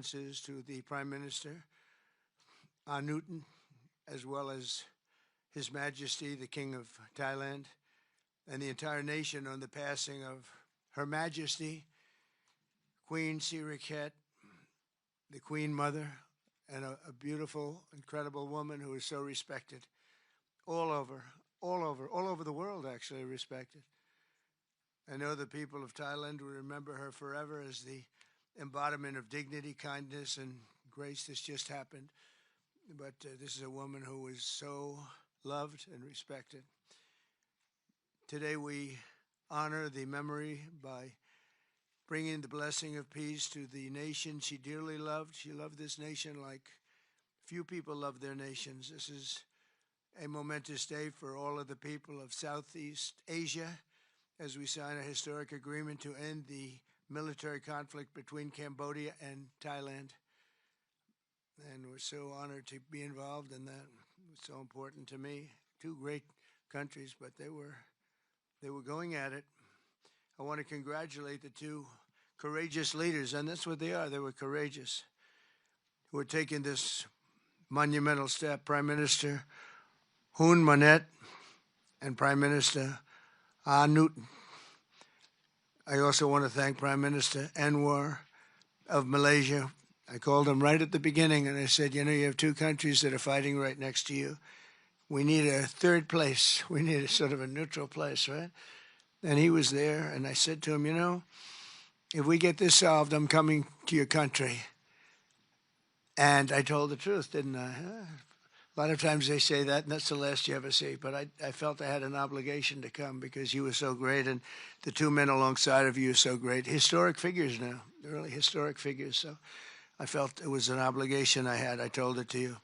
condolences to the Prime Minister, Newton, as well as His Majesty, the King of Thailand, and the entire nation on the passing of Her Majesty, Queen Sirikhet, the Queen Mother, and a beautiful, incredible woman who is so respected all over the world, actually respected. I know the people of Thailand will remember her forever as the embodiment of dignity, kindness, and grace. This just happened. But this is a woman who was so loved and respected. Today we honor the memory by bringing the blessing of peace to the nation she dearly loved. She loved this nation like few people love their nations. This is a momentous day for all of the people of Southeast Asia as we sign a historic agreement to end the military conflict between Cambodia and Thailand. And we're so honored to be involved in that. It's so important to me. Two great countries, but they were going at it. I want to congratulate the two courageous leaders, and that's what they are. They were courageous, who are taking this monumental step. Prime Minister Hun Manet and Prime Minister Newton. I also want to thank Prime Minister Anwar of Malaysia. I called him right at the beginning and I said, you know, you have two countries that are fighting right next to you. We need a third place. We need a sort of a neutral place, right? And he was there, and I said to him, you know, if we get this solved, I'm coming to your country. And I told the truth, didn't I? A lot of times they say that, and that's the last you ever see. But I felt I had an obligation to come because you were so great, and the two men alongside of you are so great. Historic figures now, they're really historic figures. So I felt it was an obligation I had. I told it to you.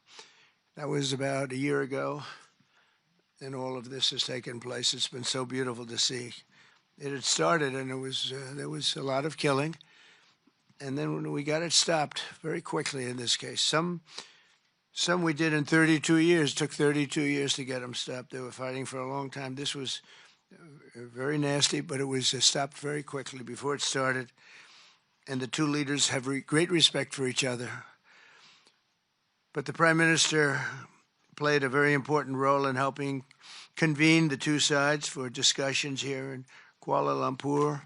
That was about a year ago, and all of this has taken place. It's been so beautiful to see. It had started, and there was a lot of killing. And then when we got it stopped very quickly in this case, some we did in 32 years. It took 32 years to get them stopped. They were fighting for a long time. This was very nasty, but it was stopped very quickly before it started. And the two leaders have great respect for each other. But the Prime Minister played a very important role in helping convene the two sides for discussions here in Kuala Lumpur.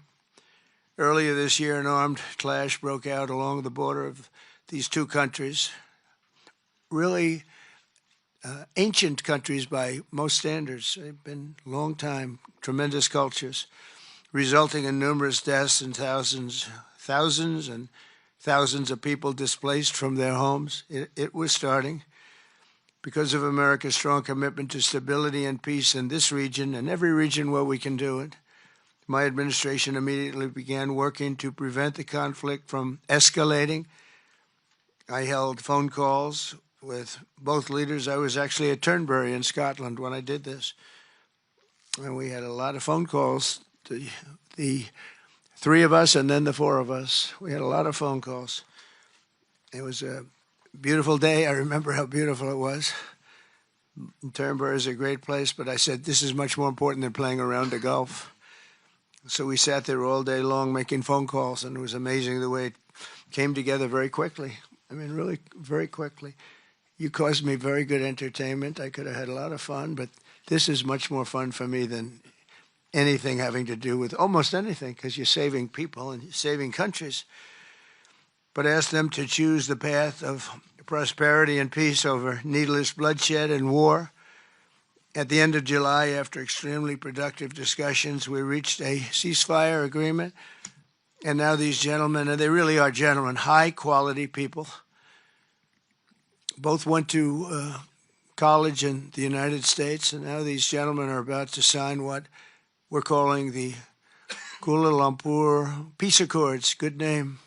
Earlier this year, an armed clash broke out along the border of these two countries, really ancient countries by most standards. They've been long time, tremendous cultures, resulting in numerous deaths and thousands and thousands of people displaced from their homes. It was starting. Because of America's strong commitment to stability and peace in this region and every region where we can do it, my administration immediately began working to prevent the conflict from escalating. I held phone calls with both leaders. I was actually at Turnberry in Scotland when I did this. And we had a lot of phone calls, the three of us and then the four of us. We had a lot of phone calls. It was a beautiful day. I remember how beautiful it was. Turnberry is a great place, but I said, this is much more important than playing around the Gulf. So we sat there all day long making phone calls, and it was amazing the way it came together very quickly. I mean, really very quickly. You caused me very good entertainment. I could have had a lot of fun, but this is much more fun for me than anything having to do with almost anything, because you're saving people and you're saving countries. But ask them to choose the path of prosperity and peace over needless bloodshed and war. At the end of July, after extremely productive discussions, we reached a ceasefire agreement. And now these gentlemen, and they really are gentlemen, high-quality people, both went to college in the United States, and now these gentlemen are about to sign what we're calling the Kuala Lumpur Peace Accords. Good name.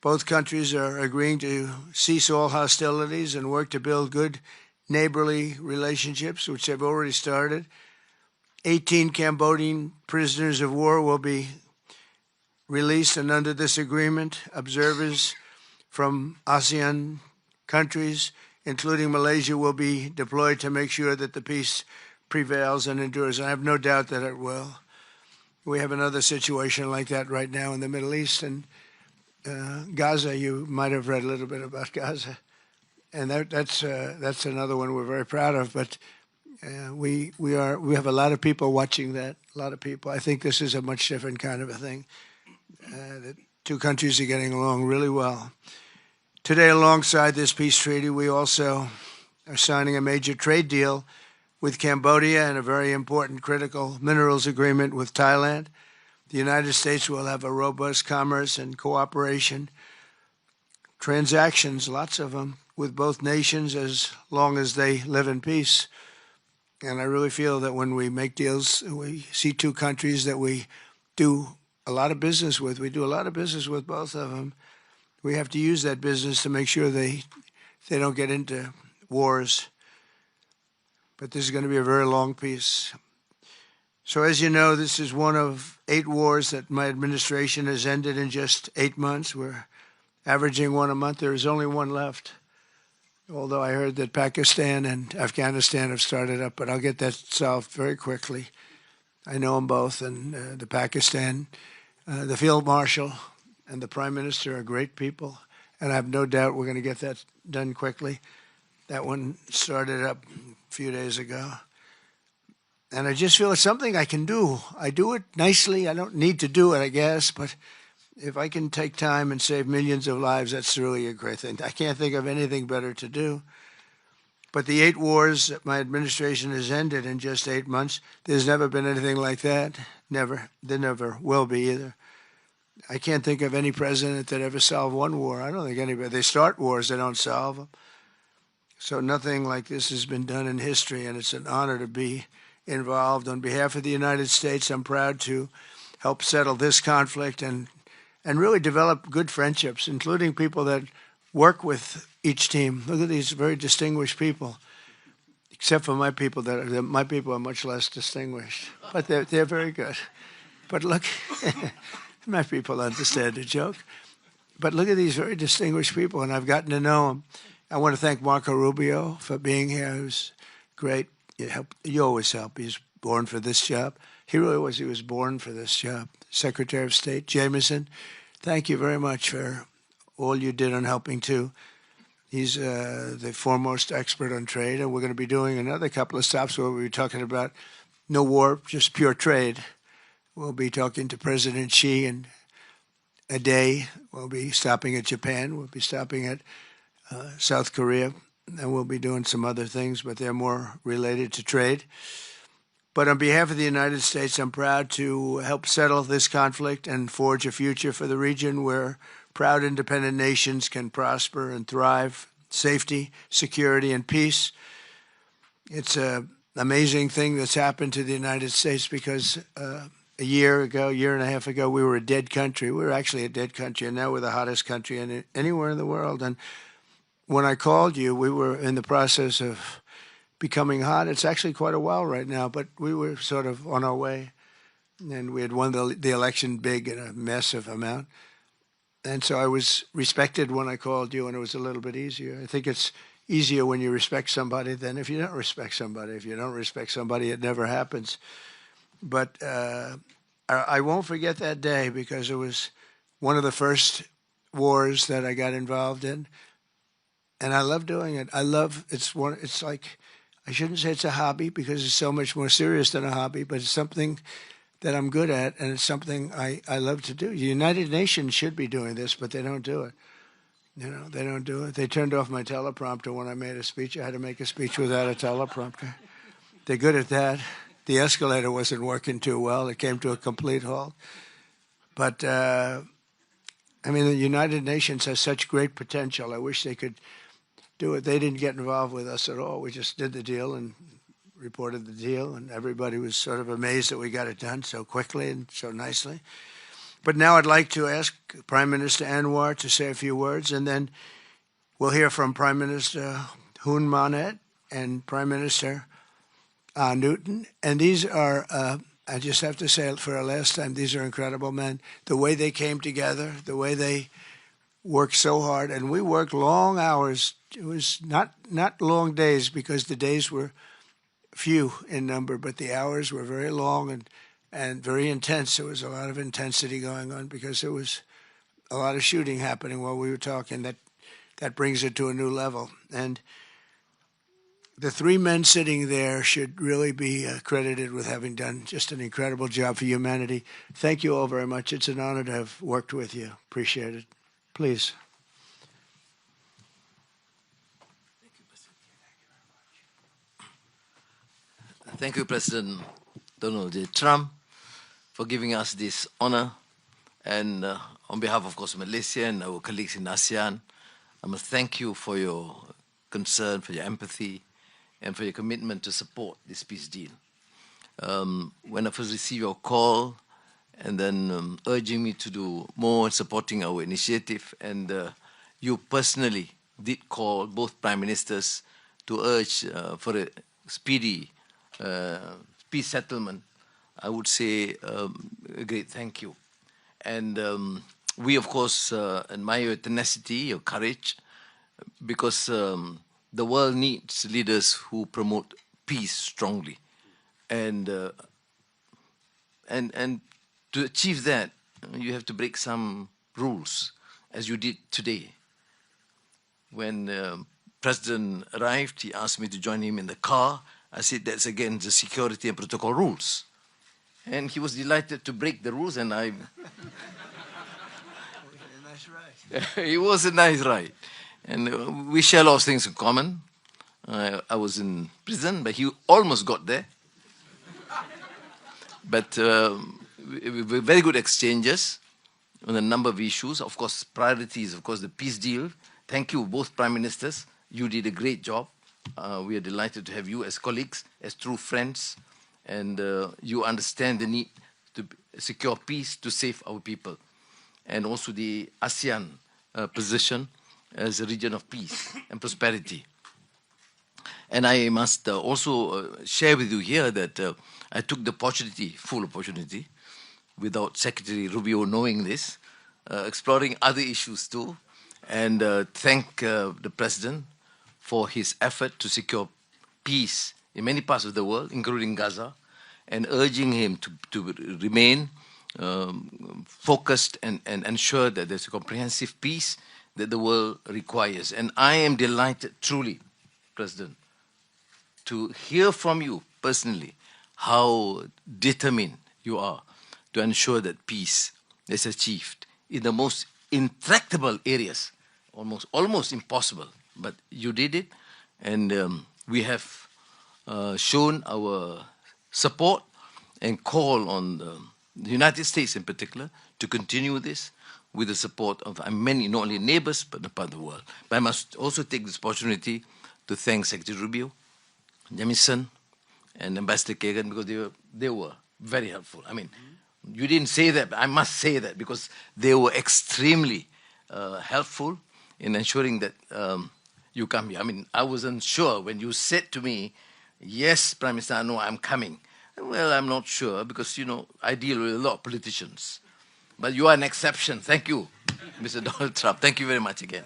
Both countries are agreeing to cease all hostilities and work to build good neighborly relationships, which have already started. 18 Cambodian prisoners of war will be released, and under this agreement, observers from ASEAN countries, including Malaysia, will be deployed to make sure that the peace prevails and endures. I have no doubt that it will. We have another situation like that right now in the Middle East, and Gaza, you might have read a little bit about Gaza, and that's another one we're very proud of. But we have a lot of people watching that. A lot of people. I think this is a much different kind of a thing. The two countries are getting along really well. Today, alongside this peace treaty, we also are signing a major trade deal with Cambodia and a very important critical minerals agreement with Thailand. The United States will have a robust commerce and cooperation transactions, lots of them, with both nations as long as they live in peace. And I really feel that when we make deals, we see two countries that we do a lot of business with. We do a lot of business with both of them. We have to use that business to make sure they don't get into wars. But this is going to be a very long peace. So as you know, this is one of 8 wars that my administration has ended in just 8 months. We're averaging one a month. There is only one left, although I heard that Pakistan and Afghanistan have started up, but I'll get that solved very quickly. I know them both, and the Pakistan, the Field Marshal and the Prime Minister are great people, and I have no doubt we're going to get that done quickly. That one started up a few days ago. And I just feel it's something I can do. I do it nicely. I don't need to do it, I guess, but if I can take time and save millions of lives, that's really a great thing. I can't think of anything better to do. But the 8 wars that my administration has ended in just 8 months, there's never been anything like that. Never. There never will be either. I can't think of any president that ever solved one war. I don't think anybody. They start wars, they don't solve them. So nothing like this has been done in history, and it's an honor to be involved. On behalf of the United States, I'm proud to help settle this conflict and really develop good friendships, including people that work with each team. Look at these very distinguished people, except for my people. My people are much less distinguished, but they're very good. But look, my people understand the joke. But look at these very distinguished people, and I've gotten to know them. I want to thank Marco Rubio for being here, who's great. You always help. He's born for this job. He really was. He was born for this job. Secretary of State Jameson, thank you very much for all you did on helping too. He's the foremost expert on trade, and we're going to be doing another couple of stops where we'll be talking about no war, just pure trade. We'll be talking to President Xi in a day. We'll be stopping at Japan. We'll be stopping at South Korea. And we'll be doing some other things, but they're more related to trade. But on behalf of the United States, I'm proud to help settle this conflict and forge a future for the region where proud independent nations can prosper and thrive, safety, security, and peace. It's an amazing thing that's happened to the United States because a year and a half ago, we were a dead country. We were actually a dead country, and now we're the hottest country anywhere in the world. And when I called you, we were in the process of becoming hot. It's actually quite a while right now, but we were sort of on our way. And we had won the election big in a massive amount. And so I was respected when I called you, and it was a little bit easier. I think it's easier when you respect somebody than if you don't respect somebody. If you don't respect somebody, it never happens. But I won't forget that day because it was one of the first wars that I got involved in. And I love doing it. It's like, I shouldn't say it's a hobby because it's so much more serious than a hobby, but it's something that I'm good at, and it's something I love to do. The United Nations should be doing this, but they don't do it. They don't do it. They turned off my teleprompter when I made a speech. I had to make a speech without a teleprompter. They're good at that. The escalator wasn't working too well. It came to a complete halt. But, the United Nations has such great potential. I wish they could do it. They didn't get involved with us at all. We just did the deal and reported the deal, and everybody was sort of amazed that we got it done so quickly and so nicely. But now I'd like to ask Prime Minister Anwar to say a few words, and then we'll hear from Prime Minister Hun Manet and Prime Minister Newton. And these are, I just have to say it for a last time, these are incredible men. The way they came together, the way they worked so hard, and we worked long hours. It was not long days because the days were few in number, but the hours were very long and very intense. There was a lot of intensity going on because it was a lot of shooting happening while we were talking. That brings it to a new level. And the three men sitting there should really be credited with having done just an incredible job for humanity. Thank you all very much. It's an honor to have worked with you. Appreciate it. Please. Thank you, President Donald J. Trump, for giving us this honor. And on behalf, of course, Malaysia and our colleagues in ASEAN, I must thank you for your concern, for your empathy, and for your commitment to support this peace deal. When I first received your call and then urging me to do more in supporting our initiative, and you personally did call both prime ministers to urge for a speedy peace settlement, I would say a great thank you. And we, of course, admire your tenacity, your courage, because the world needs leaders who promote peace strongly. And to achieve that, you have to break some rules, as you did today. When President arrived, he asked me to join him in the car. I said, that's against the security and protocol rules. And he was delighted to break the rules, and I... It was a nice ride. And we share a lot of things in common. I was in prison, but he almost got there. But very good exchanges on a number of issues. Of course, priorities, of course, the peace deal. Thank you, both prime ministers. You did a great job. We are delighted to have you as colleagues, as true friends, and you understand the need to secure peace to save our people, and also the ASEAN position as a region of peace and prosperity. And I must also share with you here that I took the opportunity, full opportunity, without Secretary Rubio knowing this, exploring other issues too, and thank the President for his effort to secure peace in many parts of the world, including Gaza, and urging him to remain focused and ensure that there's a comprehensive peace that the world requires. And I am delighted, truly, President, to hear from you personally how determined you are to ensure that peace is achieved in the most intractable areas, almost impossible. But you did it, and we have shown our support and call on the United States in particular to continue this with the support of many, not only neighbors, but part of the world. But I must also take this opportunity to thank Secretary Rubio, Jamison, and Ambassador Kagan, because they were very helpful. I mean, you didn't say that, but I must say that, because they were extremely helpful in ensuring that you come here. I mean, I wasn't sure when you said to me, yes, Prime Minister, no, I'm coming. Well, I'm not sure, because, you know, I deal with a lot of politicians. But you are an exception. Thank you, Mr. Donald Trump. Thank you very much again.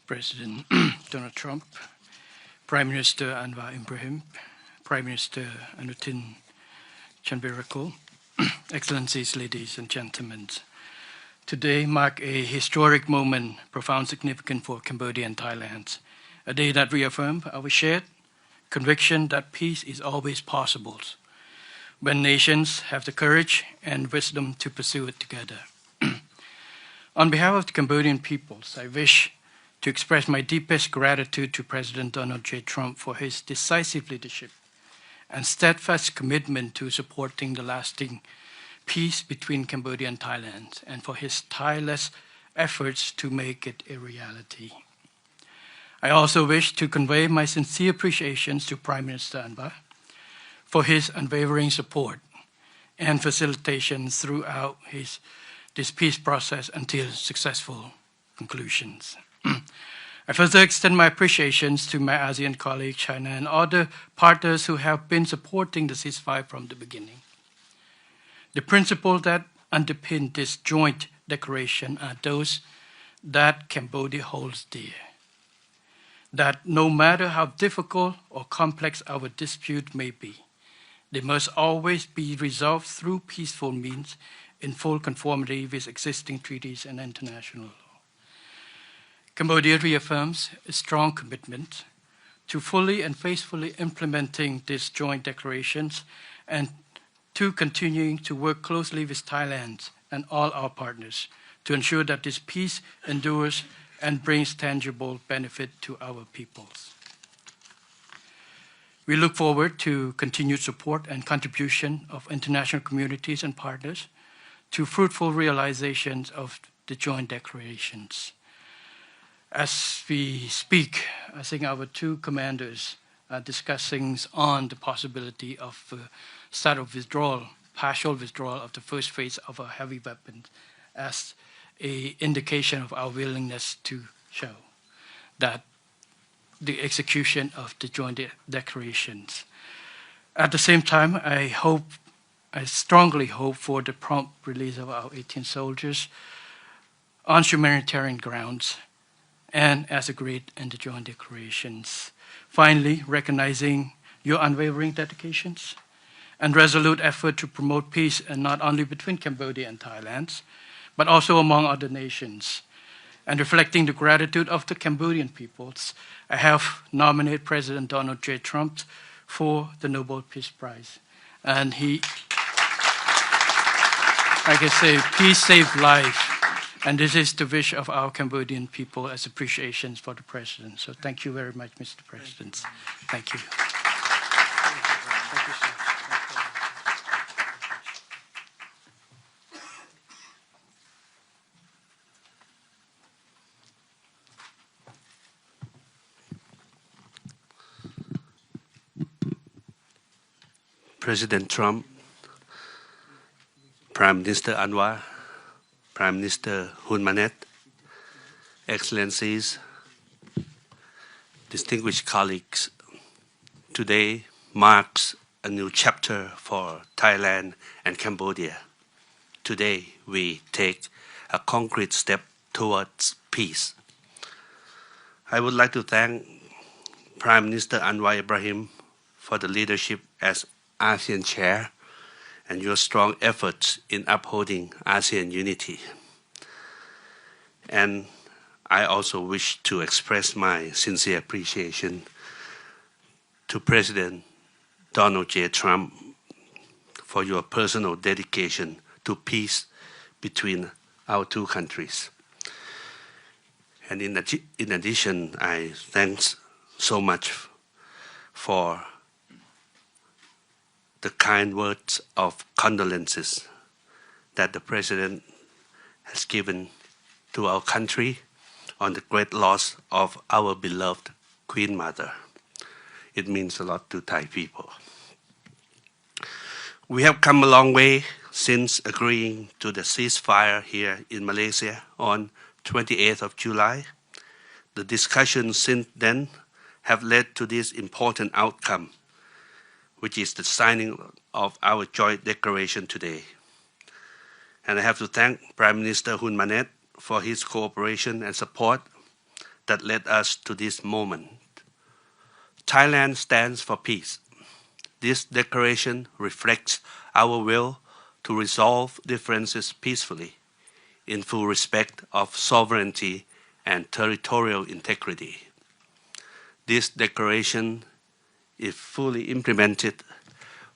President Donald Trump, Prime Minister Anwar Ibrahim, Prime Minister Anutin Chanvirakul, Excellencies, ladies and gentlemen. Today marks a historic moment, profound significance for Cambodia and Thailand, a day that reaffirms our shared conviction that peace is always possible when nations have the courage and wisdom to pursue it together. On behalf of the Cambodian peoples, I wish to express my deepest gratitude to President Donald J. Trump for his decisive leadership and steadfast commitment to supporting the lasting peace between Cambodia and Thailand, and for his tireless efforts to make it a reality. I also wish to convey my sincere appreciations to Prime Minister Anwar for his unwavering support and facilitation throughout this peace process until successful conclusions. I further extend my appreciations to my ASEAN colleagues, China, and other partners who have been supporting the ceasefire from the beginning. The principles that underpin this joint declaration are those that Cambodia holds dear. That no matter how difficult or complex our dispute may be, they must always be resolved through peaceful means in full conformity with existing treaties and international law. Cambodia reaffirms a strong commitment to fully and faithfully implementing these joint declarations and to continuing to work closely with Thailand and all our partners to ensure that this peace endures and brings tangible benefit to our peoples. We look forward to continued support and contribution of international communities and partners to fruitful realizations of the joint declarations. As we speak, I think our two commanders are discussing on the possibility of start of withdrawal, partial withdrawal of the first phase of our heavy weapons as an indication of our willingness to show that the execution of the joint declarations. At the same time, I strongly hope for the prompt release of our 18 soldiers on humanitarian grounds and as agreed in the joint declarations. Finally, recognizing your unwavering dedications and resolute effort to promote peace, and not only between Cambodia and Thailand, but also among other nations. And reflecting the gratitude of the Cambodian peoples, I have nominated President Donald J. Trump for the Nobel Peace Prize. And he, like I say, peace saved life. And this is the wish of our Cambodian people as appreciations for the President. So thank you very much, Mr. President. Thank you. Thank you, sir. President Trump, Prime Minister Anwar, Prime Minister Hun Manet, Excellencies, distinguished colleagues, today marks a new chapter for Thailand and Cambodia. Today we take a concrete step towards peace. I would like to thank Prime Minister Anwar Ibrahim for the leadership as ASEAN Chair and your strong efforts in upholding ASEAN unity. And I also wish to express my sincere appreciation to President Donald J. Trump for your personal dedication to peace between our two countries. And in addition, I thanks so much for the kind words of condolences that the President has given to our country on the great loss of our beloved Queen Mother. It means a lot to Thai people. We have come a long way since agreeing to the ceasefire here in Malaysia on 28th of July. The discussions since then have led to this important outcome, which is the signing of our joint declaration today. And I have to thank Prime Minister Hun Manet for his cooperation and support that led us to this moment. Thailand stands for peace. This declaration reflects our will to resolve differences peacefully, in full respect of sovereignty and territorial integrity. This declaration, if fully implemented,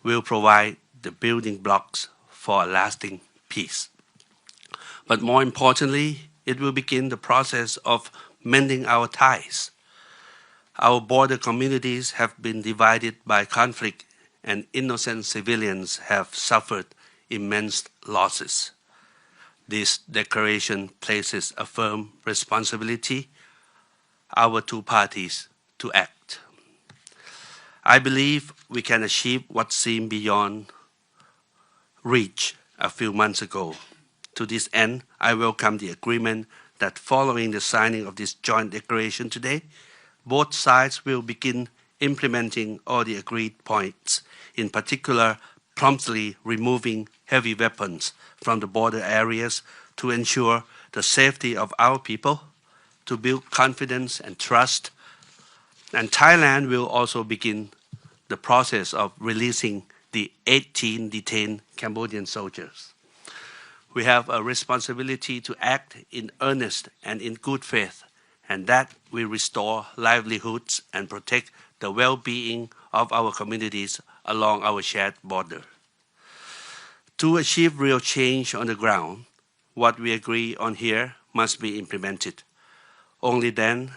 will provide the building blocks for a lasting peace. But more importantly, it will begin the process of mending our ties. Our border communities have been divided by conflict, and innocent civilians have suffered immense losses. This declaration places a firm responsibility on our two parties to act. I believe we can achieve what seemed beyond reach a few months ago. To this end, I welcome the agreement that following the signing of this joint declaration today, both sides will begin implementing all the agreed points, in particular, promptly removing heavy weapons from the border areas to ensure the safety of our people, to build confidence and trust. And Thailand will also begin the process of releasing the 18 detained Cambodian soldiers. We have a responsibility to act in earnest and in good faith, and that we restore livelihoods and protect the well-being of our communities along our shared border. To achieve real change on the ground, what we agree on here must be implemented. Only then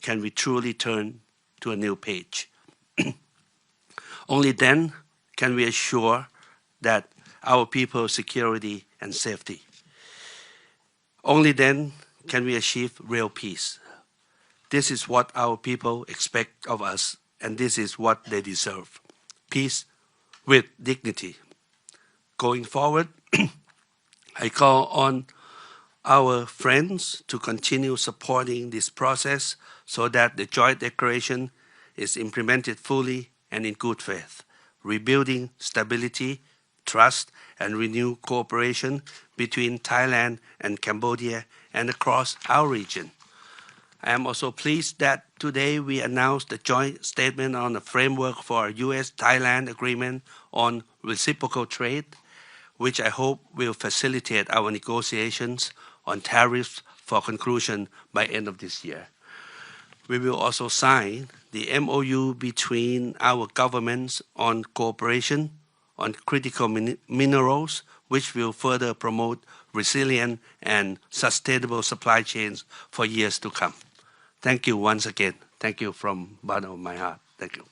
can we truly turn to a new page. Only then can we assure that our people's security and safety. Only then can we achieve real peace. This is what our people expect of us, and this is what they deserve. Peace with dignity. Going forward, I call on our friends to continue supporting this process so that the joint declaration is implemented fully and in good faith, rebuilding stability, trust, and renewed cooperation between Thailand and Cambodia and across our region. I am also pleased that today we announced the joint statement on the framework for a US-Thailand agreement on reciprocal trade, which I hope will facilitate our negotiations on tariffs for conclusion by end of this year. We will also sign the MOU between our governments on cooperation on critical minerals, which will further promote resilient and sustainable supply chains for years to come. Thank you once again. Thank you from the bottom of my heart. Thank you.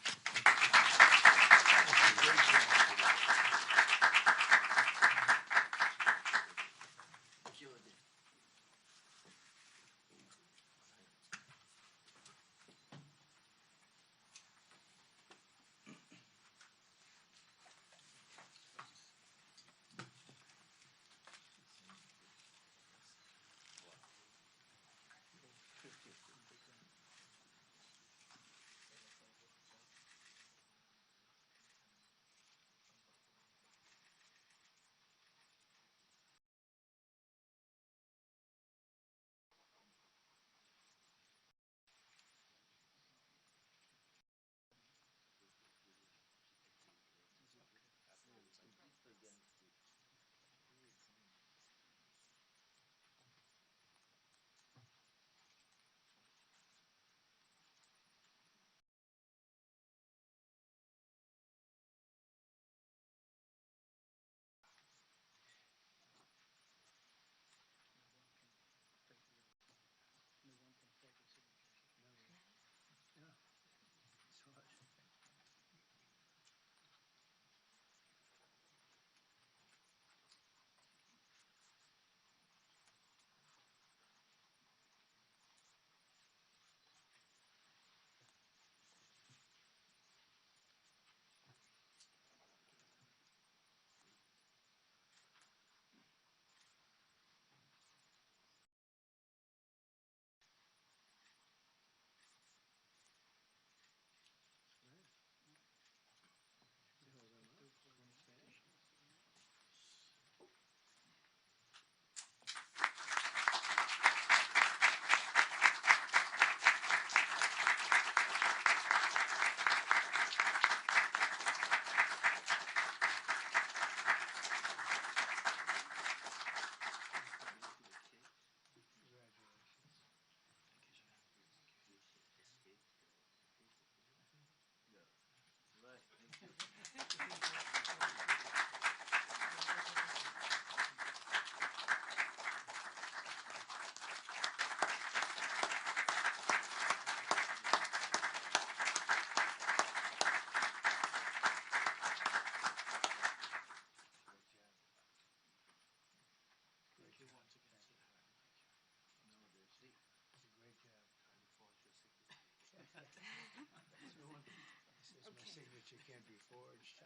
Signature can't be forged.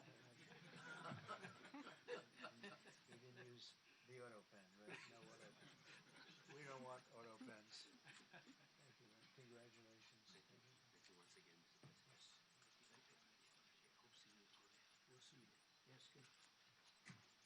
We didn't use the auto pen, right? No auto pen. We don't want auto pens. Thank you. Congratulations. Thank you. We'll see you. Yes, good.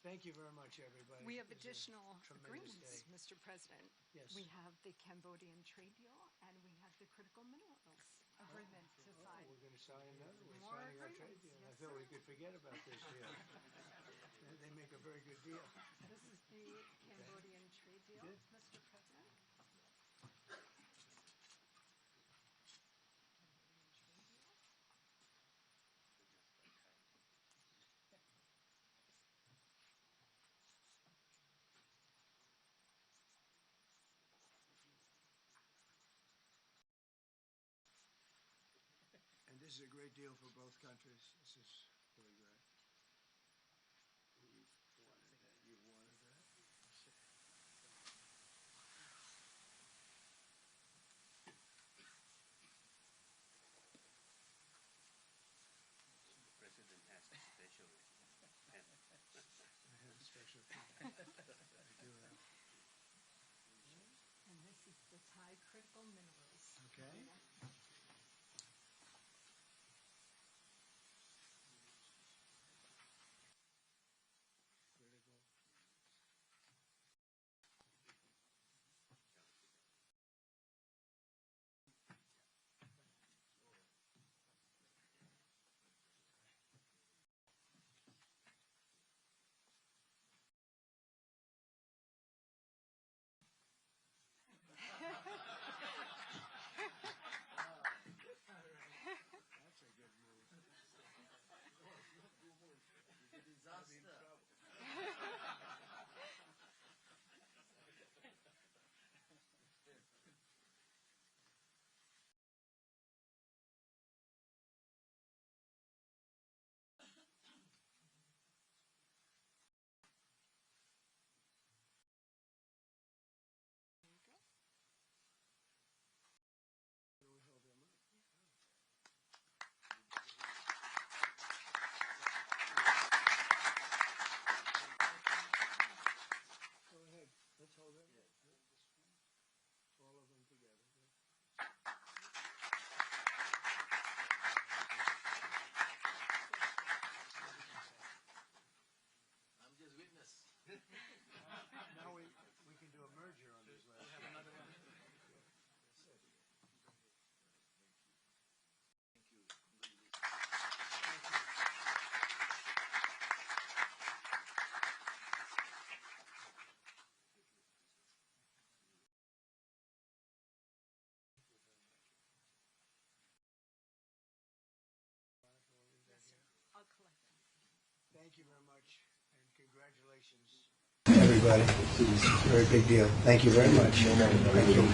Thank you very much, everybody. We have It was a additional tremendous agreements, day. Mr. President. Yes. We have the Cambodian trade deal, and we have the critical minerals agreement to sign. We're going to sign another. We're More signing our trade agreements, deal. I yes, thought we sir. could forget about this deal. They make a very good deal. This is the Cambodian trade deal, Good. Mr. President. And this is a great deal for both countries. This is very great. You've wanted that. You've wanted that. The President has a special pen. I have a special pen. I do have. And this is the Thai critical minerals. Okay. Critical. That's a good move. Go ahead. Let's hold it. All of them together. I'm just witness. Now we can do a merger on these last. Have another one. I'll collect them. Thank you very much, and congratulations, everybody. This is a very big deal. Thank you very much. Thank you.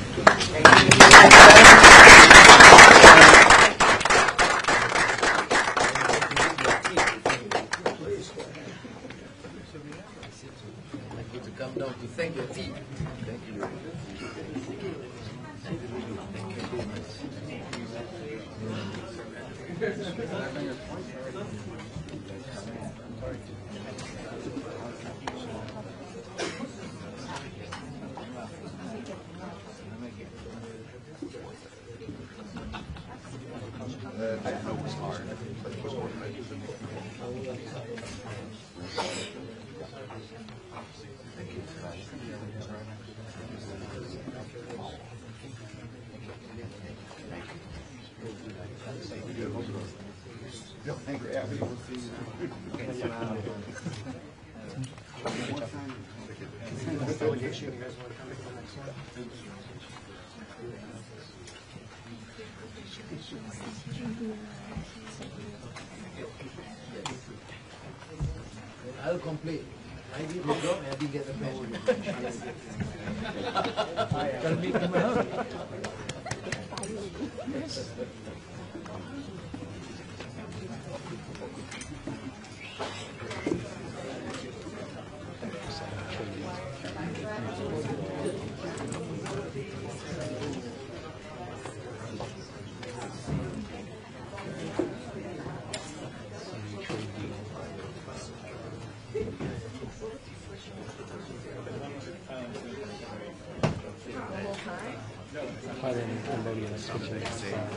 I'm going to come down to thank your team. Thank you. I'll complain. I did the job and I didn't get the pension. Tell me to my house. Thailand and Cambodia.